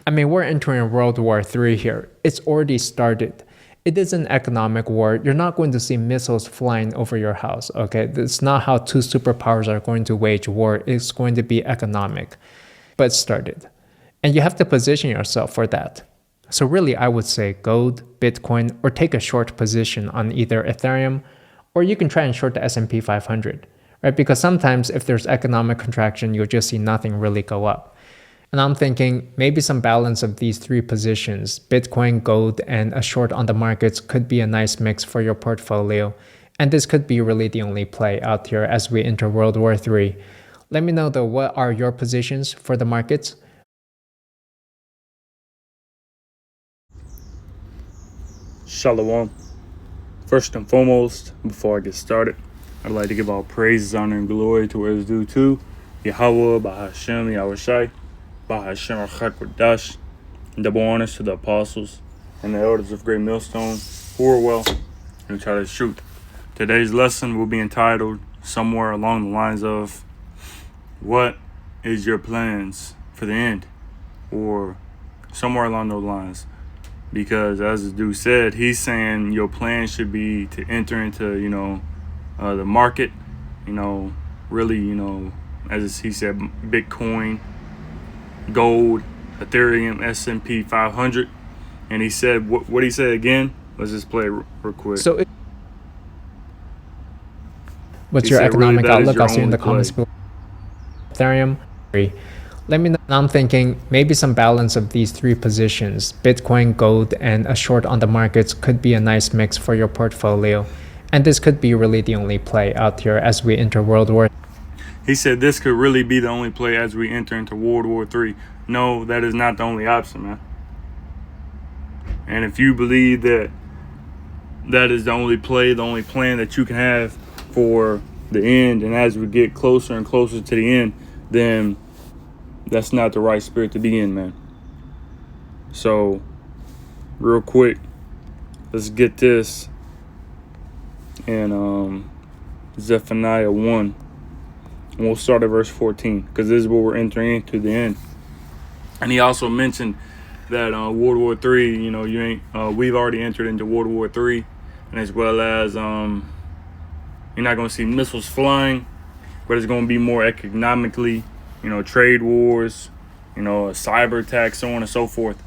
I mean, we're entering World War III here. It's already started. It is an economic war. You're not going to see missiles flying over your house, okay? That's not how two superpowers are going to wage war. It's going to be economic. But it started. And you have to position yourself for that. So really, I would say gold, Bitcoin, or take a short position on either Ethereum, or you can try and short the S&P 500, right? Because sometimes if there's economic contraction, you'll just see nothing really go up. And I'm thinking maybe some balance of these three positions, Bitcoin, gold, and a short on the markets could be a nice mix for your portfolio. And this could be really the only play out here as we enter World War III. Let me know though, what are your positions for the markets? Shalom. First and foremost, before I get started, I'd like to give all praises, honor, and glory to where it's due to Yahweh, Bahashem, Yahushai, Bahashem, Achakwadash, and double honors to the apostles and the elders of Great Millstone who are well and who tell the truth. Today's lesson will be entitled somewhere along the lines of, what is your plans for the end? Or somewhere along those lines. Because as the dude said, he's saying your plan should be to enter into, the market, really, as he said, Bitcoin, gold, Ethereum, S&P 500. And he said, what he said again? Let's just play it real quick. So, what's He your said, really, economic that is outlook? your I'll see you in only the comments play. below. Ethereum. Let me know. I'm thinking maybe some balance of these three positions, Bitcoin, gold, and a short on the markets could be a nice mix for your portfolio. And this could be really the only play out here as we enter World War. He said this could really be the only play as we enter into World War III. No, that is not the only option, man. And if you believe that that is the only play, the only plan that you can have for the end, and as we get closer and closer to the end, then that's not the right spirit to be in, man. So, real quick, let's get this in Zephaniah 1. And we'll start at verse 14, because this is what we're entering into the end. And he also mentioned that World War III, we've already entered into World War III, and as well as you're not going to see missiles flying, but it's going to be more economically, trade wars, a cyber attack, so on and so forth.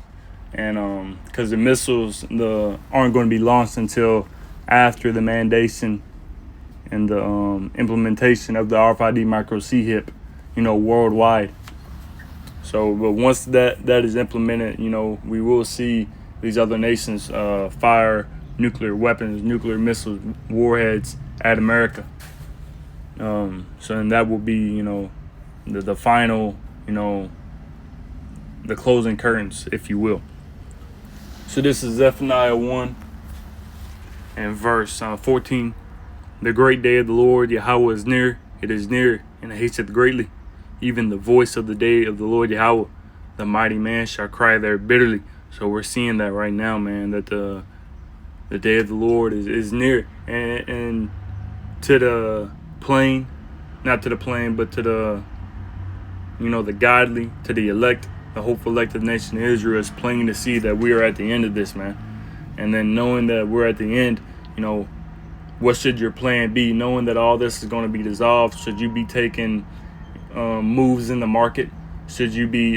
And because the missiles aren't going to be launched until after the mandation and the implementation of the RFID micro C-HIP, worldwide. So, but once that is implemented, we will see these other nations fire nuclear weapons, nuclear missiles, warheads at America. So then that will be, the final, the closing curtains, if you will. So this is Zephaniah 1 and verse 14. The great day of the Lord Yahweh is near. It is near, and it hasteth greatly. Even the voice of the day of the Lord Yahweh, the mighty man shall cry there bitterly. So we're seeing that right now, man, that the day of the Lord is near. And to the plain, not to the plain, but to the, the godly, to the elect, the hopeful elected nation of Israel, is plain to see that we are at the end of this, man. And then knowing that we're at the end, what should your plan be? Knowing that all this is going to be dissolved, should you be taking moves in the market? Should you be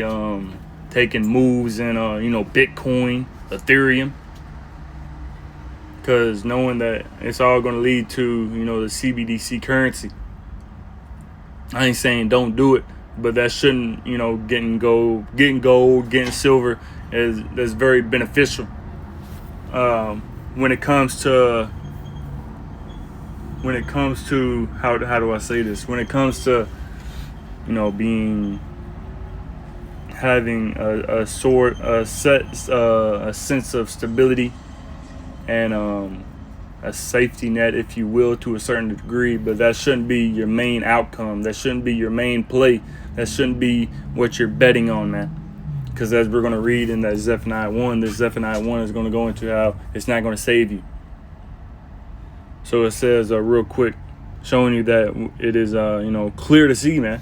taking moves in, Bitcoin, Ethereum? Because knowing that it's all going to lead to, the CBDC currency. I ain't saying don't do it, but that shouldn't, getting gold, getting silver that's very beneficial. When it comes to how do I say this? When it comes to having a sense of stability and a safety net, if you will, to a certain degree, but that shouldn't be your main outcome. That shouldn't be your main play. That shouldn't be what you're betting on, man. Because as we're going to read in that Zephaniah 1, this Zephaniah 1 is going to go into how it's not going to save you. So it says real quick, showing you that it is, clear to see, man.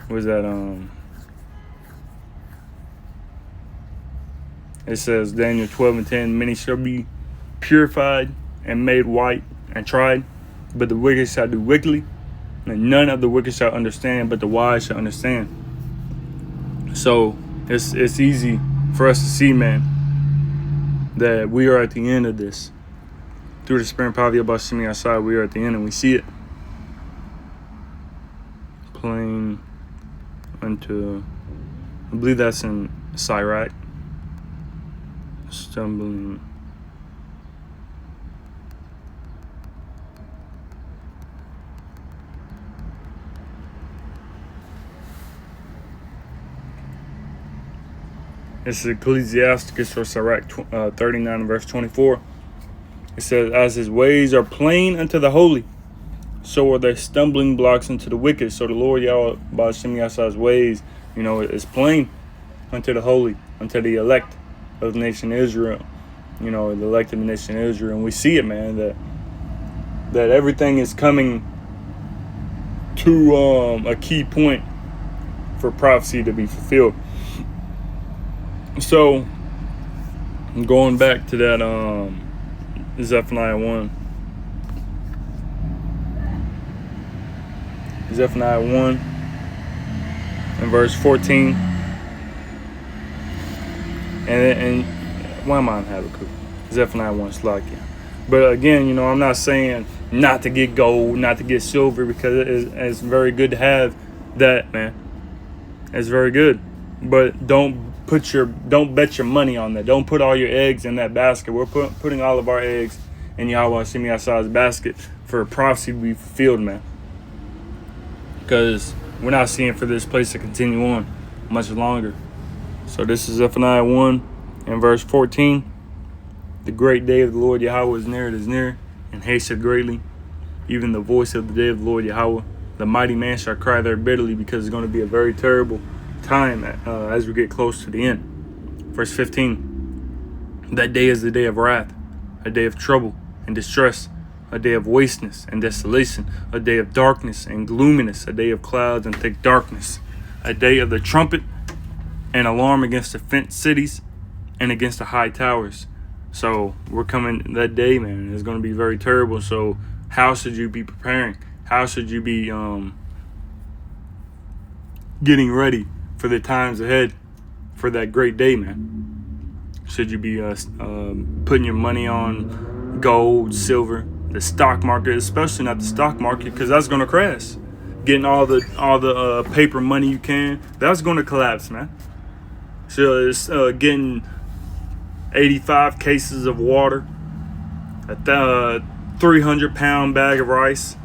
Was that It says Daniel 12:10, many shall be purified and made white and tried, but the wicked shall do wickedly, and none of the wicked shall understand, but the wise shall understand. So it's easy for us to see, man, that we are at the end of this. Through the spirit and power of Yahweh Shemi Yahshai, we are at the end and we see it. Plain unto, I believe that's in Sirach. Stumbling. This is Ecclesiasticus or Sirach 39 verse 24. It says, as his ways are plain unto the holy, so are their stumbling blocks unto the wicked. So the Lord Yahweh Ba'ashem Yahshai's ways, is plain unto the holy, unto the elect of the nation Israel. The elect of the nation Israel. And we see it, man, that everything is coming to a key point for prophecy to be fulfilled. So going back to that Zephaniah 1. Zephaniah 1 and verse 14. And why am I in Habakkuk? Zephaniah 1 Slakia. But again, I'm not saying not to get gold, not to get silver, because it's very good to have that, man. It's very good. But don't bet your money on that. Don't put all your eggs in that basket. We're putting all of our eggs in Yahweh Shemi Yahshai's basket for prophecy to be fulfilled, man. Because we're not seeing for this place to continue on much longer. So this is Zephaniah 1 and verse 14. The great day of the Lord Yahweh is near, it is near, and hasteth greatly. Even the voice of the day of the Lord Yahweh. The mighty man shall cry there bitterly, because it's going to be a very terrible time as we get close to the end. Verse 15. That day is the day of wrath, a day of trouble and distress, a day of wasteness and desolation, a day of darkness and gloominess, a day of clouds and thick darkness, a day of the trumpet and alarm against the fenced cities and against the high towers. So we're coming that day, man. It's going to be very terrible. So how should you be preparing? How should you be getting ready for the times ahead, for that great day, man? Should you be putting your money on gold, silver, the stock market, especially not the stock market, because that's going to crash. Getting all the paper money you can, that's going to collapse, man. So it's getting 85 cases of water, a 300-pound bag of rice.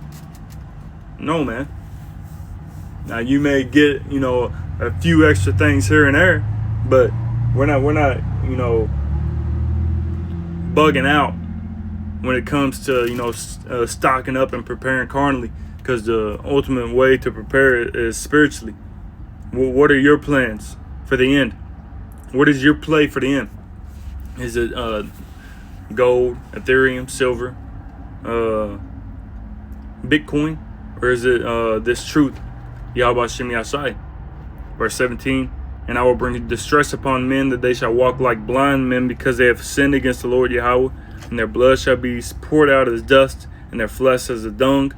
No, man. Now you may get, a few extra things here and there, but we're not, bugging out when it comes to, stocking up and preparing carnally, because the ultimate way to prepare is spiritually. Well, what are your plans for the end? What is your play for the end? Is it gold, Ethereum, silver, Bitcoin, or is it this truth, Yahweh Shemi Yahshai? Verse 17, and I will bring distress upon men, that they shall walk like blind men, because they have sinned against the Lord Yahweh, and their blood shall be poured out as dust, and their flesh as a dung.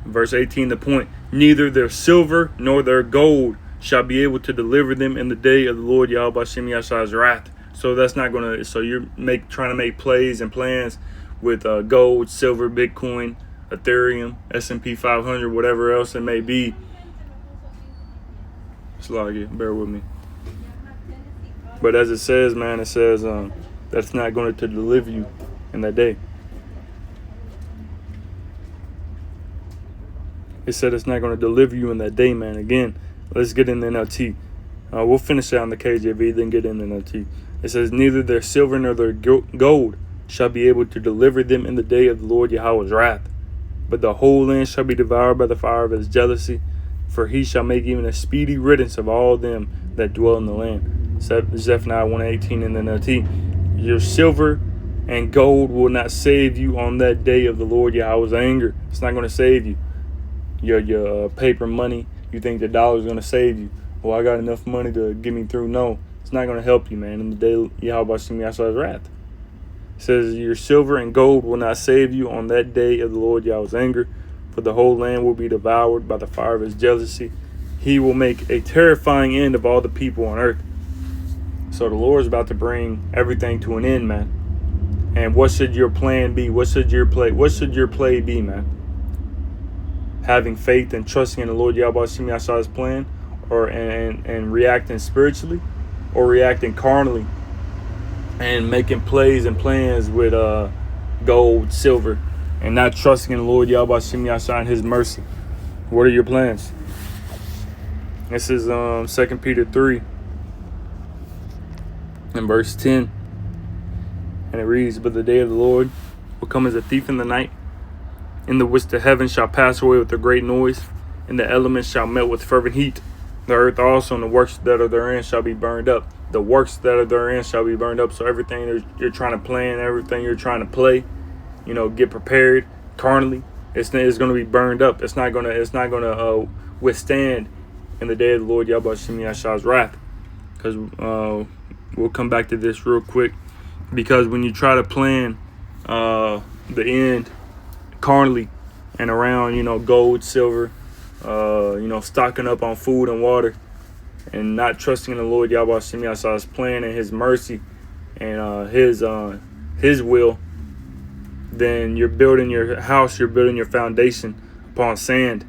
Verse 18, the point, neither their silver nor their gold shall be able to deliver them in the day of the Lord Yahweh Shemi Yahshai's wrath. So that's not gonna. So you're trying to make plays and plans with gold, silver, Bitcoin, Ethereum, S&P 500, whatever else it may be. Slog, bear with me. But as it says, man, it says that's not going to deliver you in that day. It said it's not going to deliver you in that day, man. Again, let's get in the NLT. We'll finish out in the KJV, then get in the NLT. It says, neither their silver nor their gold shall be able to deliver them in the day of the Lord Yahweh's wrath. But the whole land shall be devoured by the fire of his jealousy, for he shall make even a speedy riddance of all them that dwell in the land. Zephaniah 1:18 in the NLT. Your silver and gold will not save you on that day of the Lord Yahweh's anger. It's not going to save you. Your paper money, you think the dollar is going to save you. Well, I got enough money to get me through. No, It's not going to help you, man. In the day Yahweh Shem Yahshai's wrath. It says, your silver and gold will not save you on that day of the Lord Yahweh's anger, for the whole land will be devoured by the fire of his jealousy. He will make a terrifying end of all the people on earth. So the Lord's about to bring everything to an end, man. And what should your plan be? What should your play be, man? Having faith and trusting in the Lord Yahweh Shem Yahshai's plan, or and reacting spiritually, or reacting carnally and making plays and plans with gold, silver, and not trusting in the Lord Yahweh Shem Yahshai and his mercy. What are your plans? This is 2 Peter 3 and verse 10. And it reads, but the day of the Lord will come as a thief in the night, in the which the heavens shall pass away with a great noise, and the elements shall melt with fervent heat. The earth also and the works that are therein shall be burned up. The works that are therein shall be burned up. So everything you're trying to plan, everything you're trying to play, get prepared carnally, it's going to be burned up. It's not going to withstand in the day of the Lord Yahweh Shem Yahshai's wrath. Because we'll come back to this real quick. Because when you try to plan the end carnally and around, gold, silver, stocking up on food and water, and not trusting in the Lord Yahweh Shem Yahshai's plan and his mercy and his will, then you're building your house, you're building your foundation upon sand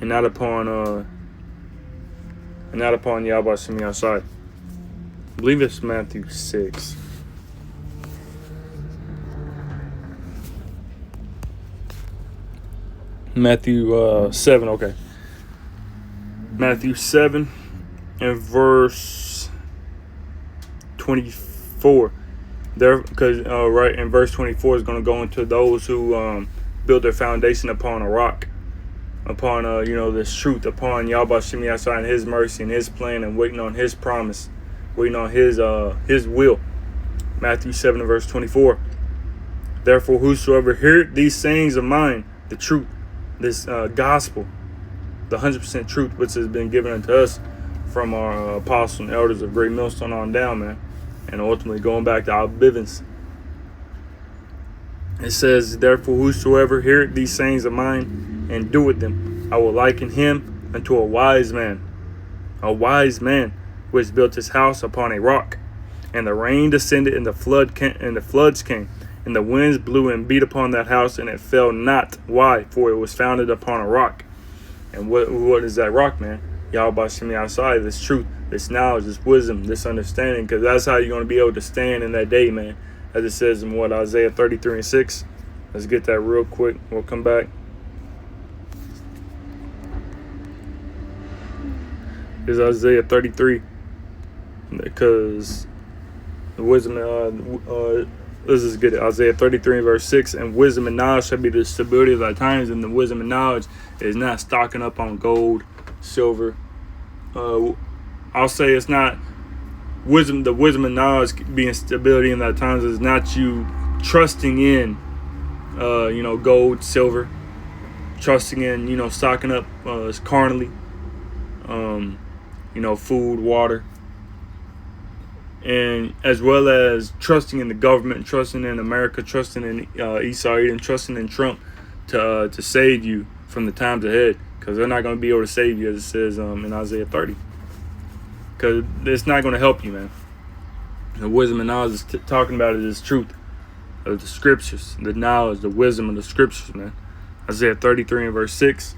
and not upon Yahweh Shem Yahshai. I believe it's Matthew 6. Matthew 7, okay. Matthew 7 and verse 24. There, because right in verse 24 is going to go into those who build their foundation upon a rock, upon this truth, upon Yahweh Shem Yahshai and his mercy and his plan, and waiting on his promise, waiting on his will. Matthew 7 and verse 24. Therefore, whosoever heareth these sayings of mine, the truth, this gospel, the 100% truth which has been given unto us from our apostles and elders of Great Millstone on down, man, and ultimately going back to our Bivens. It says, therefore, whosoever heareth these sayings of mine and doeth them, I will liken him unto a wise man which built his house upon a rock, and the rain descended, and the floods came, and the winds blew and beat upon that house, and it fell not. Why? For it was founded upon a rock. And what is that rock, man? Yahweh Shem Yahshai, this truth, this knowledge, this wisdom, this understanding, because that's how you're going to be able to stand in that day, man. As it says in Isaiah 33 and 6. Let's get that real quick. We'll come back. It's Isaiah 33, because the wisdom, let's just get it. Isaiah 33 and verse 6, and wisdom and knowledge shall be the stability of thy times, and the wisdom and knowledge is not stocking up on gold, silver. I'll say it's not wisdom. The wisdom and knowledge being stability in thy times is not you trusting in, gold, silver, trusting in, stocking up carnally, food, water, and as well as trusting in the government, trusting in America, trusting in Esau, and trusting in Trump to save you from the times ahead, because they're not going to be able to save you, as it says in Isaiah 30, because it's not going to help you, man. The wisdom and knowledge is talking about it is truth of the scriptures, the knowledge, the wisdom of the scriptures, man. Isaiah 33 and verse 6,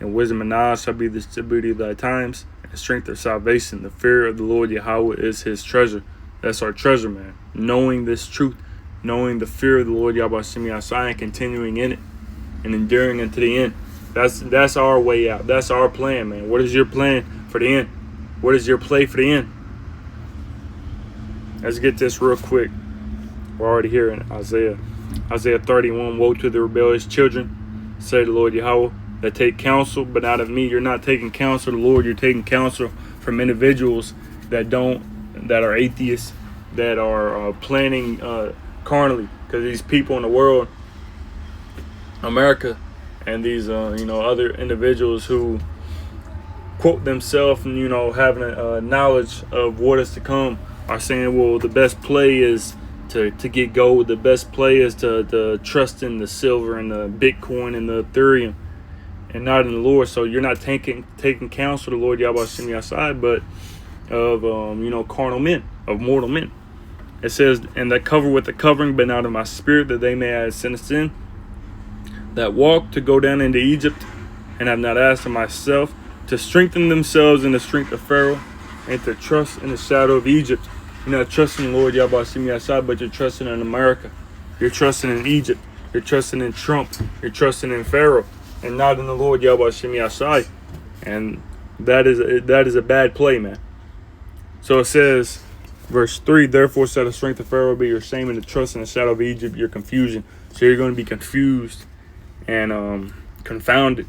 and wisdom and knowledge shall be the stability of thy times, and strength of salvation. The fear of the Lord Yahweh is his treasure. That's our treasure, man. Knowing this truth, knowing the fear of the Lord Yahweh Shem Yahshai, and continuing in it and enduring unto the end. That's our way out. That's our plan, man. What is your plan for the end? What is your play for the end? Let's get this real quick. We're already here in Isaiah 31. Woe to the rebellious children, say the Lord Yahweh, that take counsel, but not of me. You're not taking counsel of the Lord. You're taking counsel from individuals that are atheists, that are planning carnally. Because these people in the world, America, and these other individuals who quote themselves and, having a knowledge of what is to come are saying, well, the best play is to get gold. The best play is to trust in the silver and the Bitcoin and the Ethereum and not in the Lord. So you're not taking counsel of the Lord Yahweh Shem Yahshai, but of, carnal men, of mortal men. It says, and that cover with the covering, but not of my spirit, that they may have sinned sin, that walk to go down into Egypt, and have not asked of myself, to strengthen themselves in the strength of Pharaoh, and to trust in the shadow of Egypt. You're not trusting in the Lord Yahweh Shem Yahshai, but you're trusting in America. You're trusting in Egypt. You're trusting in Trump. You're trusting in Pharaoh, and not in the Lord Yahweh Shem Yahshai. And that is a bad play, man. So it says, verse 3, therefore shall the strength of Pharaoh be your shame, and the trust in the shadow of Egypt your confusion. So you're going to be confused and confounded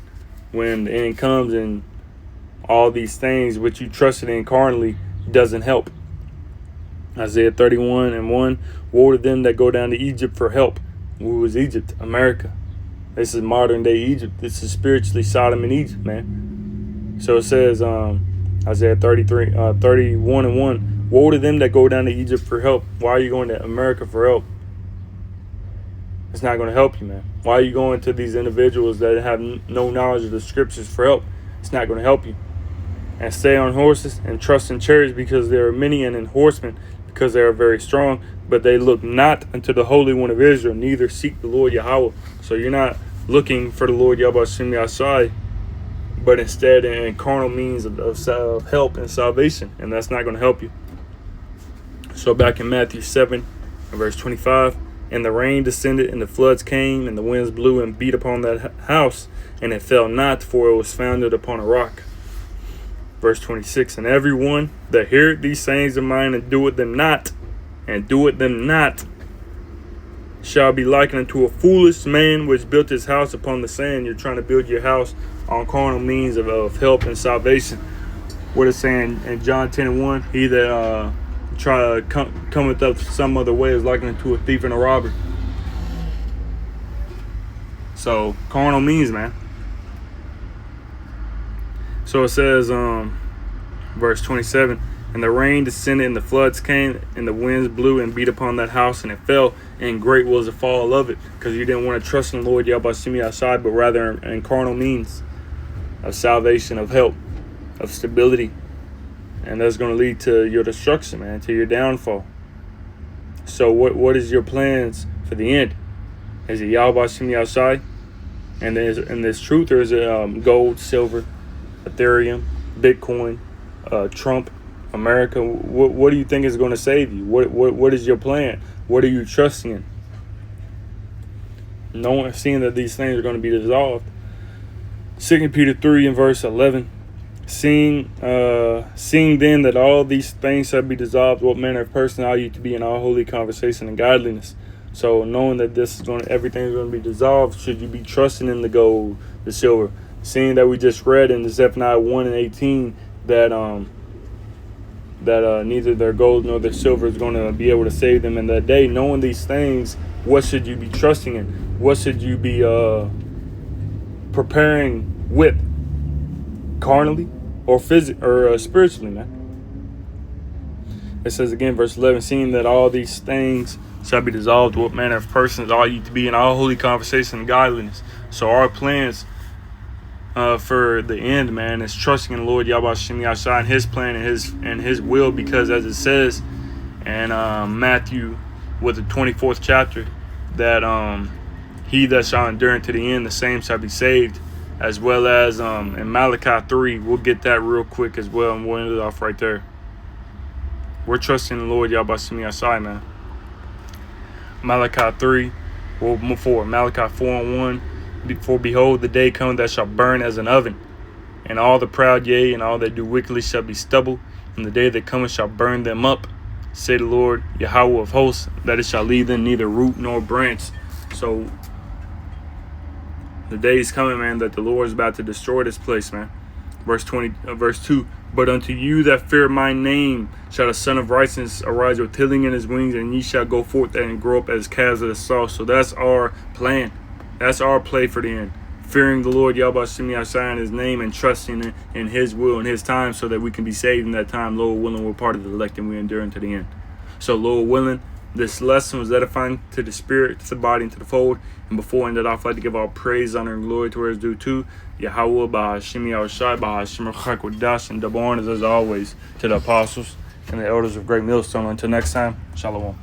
when the end comes, and all these things which you trusted in carnally doesn't help. Isaiah 31:1, woe to them that go down to Egypt for help. Who was Egypt? America. This is modern day Egypt. This is spiritually Sodom and Egypt, man. So it says, Isaiah 31:1, woe to them that go down to Egypt for help. Why are you going to America for help? It's not going to help you, man. Why are you going to these individuals that have no knowledge of the scriptures for help? It's not going to help you. And stay on horses and trust in chariots, because there are many, and in horsemen, because they are very strong, but they look not unto the Holy One of Israel, neither seek the Lord Yahweh. So you're not looking for the Lord Yahweh Shem Yahshai, but instead in carnal means of help and salvation, and that's not going to help you. So back in Matthew 7, verse 25, and the rain descended, and the floods came, and the winds blew and beat upon that house, and it fell not, for it was founded upon a rock. Verse 26, and every one that heareth these sayings of mine and doeth them not, shall be likened unto a foolish man which built his house upon the sand. You're trying to build your house on carnal means of help and salvation. What it's saying in John 10:1, he that cometh up some other way is likened unto a thief and a robber. So carnal means, man. So it says, verse 27, and the rain descended, and the floods came, and the winds blew and beat upon that house, and it fell, and great was the fall of it, because you didn't want to trust in the Lord Yahweh Shem Yahshai, but rather in carnal means of salvation, of help, of stability. And that's going to lead to your destruction, man, to your downfall. So what is your plans for the end? Is it Yahweh Shem Yahshai and this truth, or is it gold, silver, Ethereum, Bitcoin, Trump, America? What do you think is going to save you? What is your plan? What are you trusting in? Knowing, seeing that these things are going to be dissolved. 2 Peter 3 and verse 11. Seeing then that all these things shall be dissolved, what manner of person are you to be in all holy conversation and godliness? So knowing that everything is going to be dissolved, should you be trusting in the gold, the silver? Seeing that we just read in Zephaniah 1:18 that neither their gold nor their silver is going to be able to save them in that day. Knowing these things, what should you be trusting in? What should you be preparing with? Carnally or spiritually, man? It says again, verse 11, seeing that all these things shall be dissolved, what manner of persons are you to be in all holy conversation and godliness? So our plans for the end, man, is trusting in the Lord Yahweh Shem Yahshai and his plan and his will, because as it says in Matthew with the 24th chapter, that he that shall endure unto the end, the same shall be saved, as well as in Malachi 3. We'll get that real quick as well, and we'll end it off right there. We're trusting the Lord Yahweh Shem Yahshai, man. Malachi 3, well, before Malachi 4:1, for behold, the day cometh that shall burn as an oven, and all the proud, yea, and all that do wickedly shall be stubble, and the day that cometh shall burn them up, say the Lord Yahweh of hosts, that it shall leave them neither root nor branch. So the day is coming, man, that the Lord is about to destroy this place, man. Verse 2, but unto you that fear my name shall the Son of Righteousness arise with healing in his wings, and ye shall go forth and grow up as calves of the soft. So that's our plan. That's our play for the end. fearing the Lord Yahweh Shemi Yahshai in his name and trusting in his will and his time so that we can be saved in that time. Lord willing, we're part of the elect and we endure unto the end. So Lord willing, this lesson was edifying to the spirit, to the body, and to the fold. And before I end it off, I'd like to give all praise, honor, and glory to where it's due to Yahweh, Bahashim Yahushai, Bahashim Chakwadash, and double honors as always to the apostles and the elders of Great Millstone. Until next time, Shalom.